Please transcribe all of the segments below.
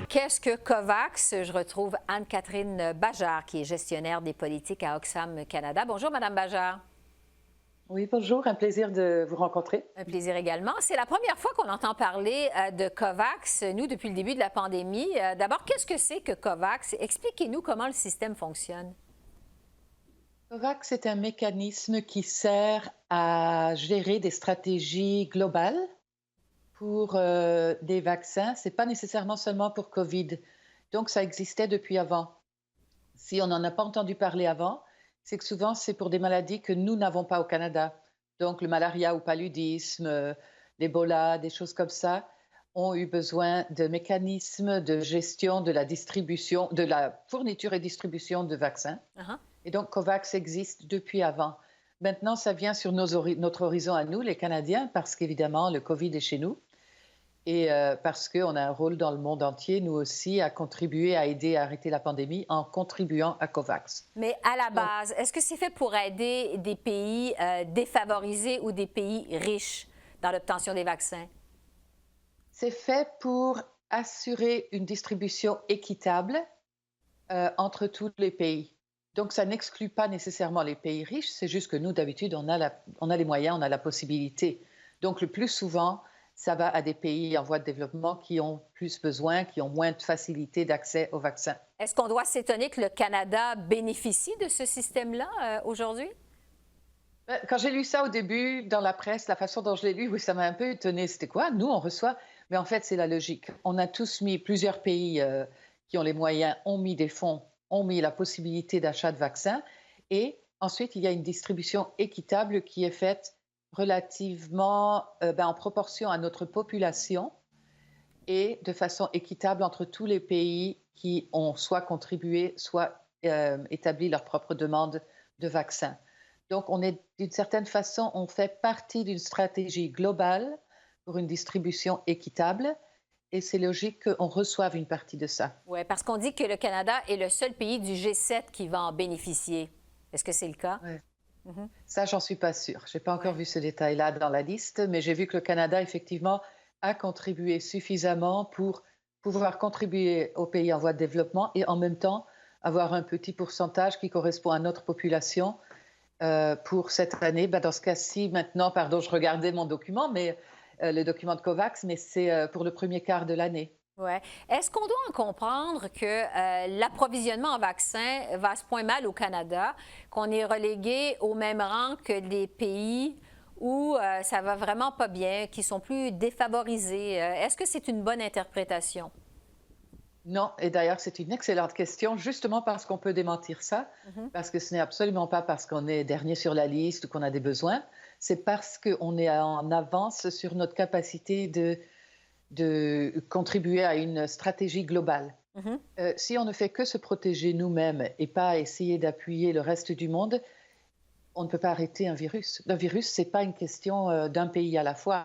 Qu'est-ce que COVAX? Je retrouve Anne-Catherine Bajard, qui est gestionnaire des politiques à Oxfam Canada. Bonjour, Madame Bajard. Oui, bonjour, un plaisir de vous rencontrer. Un plaisir également. C'est la première fois qu'on entend parler de COVAX, nous, depuis le début de la pandémie. D'abord, qu'est-ce que c'est que COVAX? Expliquez-nous comment le système fonctionne. COVAX est un mécanisme qui sert à gérer des stratégies globales pour des vaccins. Ce n'est pas nécessairement seulement pour COVID. Donc, ça existait depuis avant. Si on n'en a pas entendu parler avant, c'est que souvent, c'est pour des maladies que nous n'avons pas au Canada. Donc, le malaria ou paludisme, l'Ebola, des choses comme ça, ont eu besoin de mécanismes de gestion de la distribution, de la fourniture et distribution de vaccins. Uh-huh. Et donc, COVAX existe depuis avant. Maintenant, ça vient sur notre horizon à nous, les Canadiens, parce qu'évidemment, le COVID est chez nous et parce qu'on a un rôle dans le monde entier, nous aussi, à contribuer, à aider à arrêter la pandémie en contribuant à COVAX. Mais à la base, est-ce que c'est fait pour aider des pays défavorisés ou des pays riches dans l'obtention des vaccins? C'est fait pour assurer une distribution équitable entre tous les pays. Donc, ça n'exclut pas nécessairement les pays riches, c'est juste que nous, d'habitude, on a les moyens, on a la possibilité. Donc, le plus souvent, ça va à des pays en voie de développement qui ont plus besoin, qui ont moins de facilité d'accès aux vaccins. Est-ce qu'on doit s'étonner que le Canada bénéficie de ce système-là aujourd'hui? Quand j'ai lu ça au début dans la presse, la façon dont je l'ai lu, oui, ça m'a un peu étonnée. C'était quoi? Nous, on reçoit. Mais en fait, c'est la logique. On a tous mis, plusieurs pays qui ont les moyens, ont mis des fonds, ont mis la possibilité d'achat de vaccins. Et ensuite, il y a une distribution équitable qui est faite relativement en proportion à notre population et de façon équitable entre tous les pays qui ont soit contribué, soit établi leur propre demande de vaccins. Donc, on est d'une certaine façon, on fait partie d'une stratégie globale pour une distribution équitable et c'est logique qu'on reçoive une partie de ça. Oui, parce qu'on dit que le Canada est le seul pays du G7 qui va en bénéficier. Est-ce que c'est le cas? Ouais. Mhm. Ça, j'en suis pas sûre. Je n'ai pas encore Ouais. vu ce détail-là dans la liste, mais j'ai vu que le Canada, effectivement, a contribué suffisamment pour pouvoir contribuer aux pays en voie de développement et en même temps avoir un petit pourcentage qui correspond à notre population pour cette année. Dans ce cas-ci, maintenant, pardon, je regardais mon document, mais le document de COVAX, mais c'est pour le premier quart de l'année. Ouais. Est-ce qu'on doit en comprendre que l'approvisionnement en vaccins va à ce point mal au Canada, qu'on est relégué au même rang que les pays où ça va vraiment pas bien, qui sont plus défavorisés? Est-ce que c'est une bonne interprétation? Non, et d'ailleurs, c'est une excellente question, justement parce qu'on peut démentir ça, Mhm. parce que ce n'est absolument pas parce qu'on est dernier sur la liste ou qu'on a des besoins, c'est parce qu'on est en avance sur notre capacité de contribuer à une stratégie globale. Mhm. Si on ne fait que se protéger nous-mêmes et pas essayer d'appuyer le reste du monde, on ne peut pas arrêter un virus. Le virus, ce n'est pas une question d'un pays à la fois.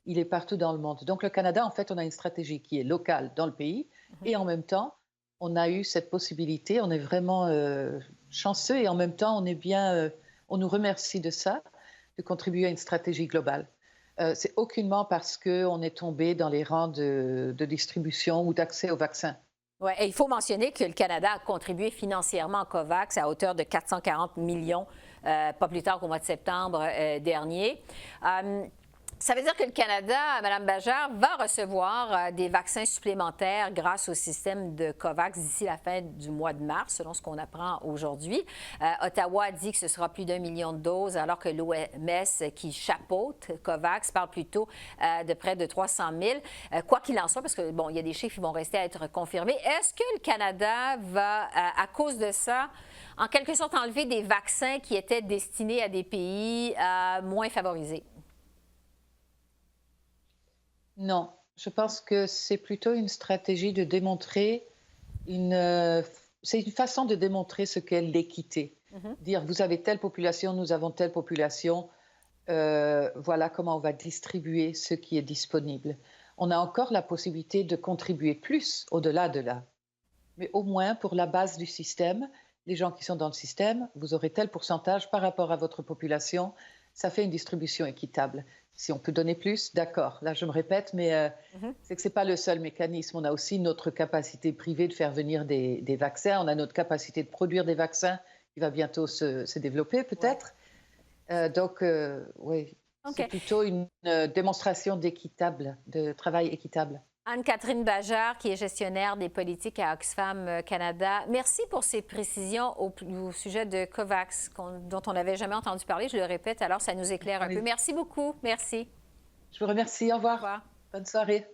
Il est partout dans le monde. Donc, le Canada, en fait, on a une stratégie qui est locale dans le pays et en même temps, on a eu cette possibilité. On est vraiment chanceux et en même temps, on est bien. On nous remercie de ça, de contribuer à une stratégie globale. C'est aucunement parce qu'on est tombé dans les rangs de distribution ou d'accès aux vaccins. Ouais, et il faut mentionner que le Canada a contribué financièrement à COVAX à hauteur de 440 millions, pas plus tard qu'au mois de septembre dernier. Ça veut dire que le Canada, Mme Bajard, va recevoir des vaccins supplémentaires grâce au système de COVAX d'ici la fin du mois de mars, selon ce qu'on apprend aujourd'hui. Ottawa dit que ce sera plus d'1 million de doses, alors que l'OMS, qui chapeaute COVAX, parle plutôt de près de 300 000. Quoi qu'il en soit, parce que, bon, il y a des chiffres qui vont rester à être confirmés. Est-ce que le Canada va, à cause de ça, en quelque sorte enlever des vaccins qui étaient destinés à des pays moins favorisés? Non, je pense que c'est plutôt une stratégie de démontrer c'est une façon de démontrer ce qu'est l'équité. Mhm. Dire, vous avez telle population, nous avons telle population, voilà comment on va distribuer ce qui est disponible. On a encore la possibilité de contribuer plus au-delà de là. Mais au moins, pour la base du système, les gens qui sont dans le système, vous aurez tel pourcentage par rapport à votre population. Ça fait une distribution équitable. Si on peut donner plus, d'accord. Là, je me répète, mais c'est que ce n'est pas le seul mécanisme. On a aussi notre capacité privée de faire venir des vaccins. On a notre capacité de produire des vaccins qui va bientôt se développer, peut-être. Donc, oui, c'est OK. plutôt une démonstration de travail équitable. Anne-Catherine Bajard, qui est gestionnaire des politiques à Oxfam Canada, merci pour ces précisions au sujet de COVAX, dont on n'avait jamais entendu parler. Je le répète, alors ça nous éclaire un peu. Merci beaucoup. Merci. Je vous remercie. Au Au revoir. revoir. Bonne soirée.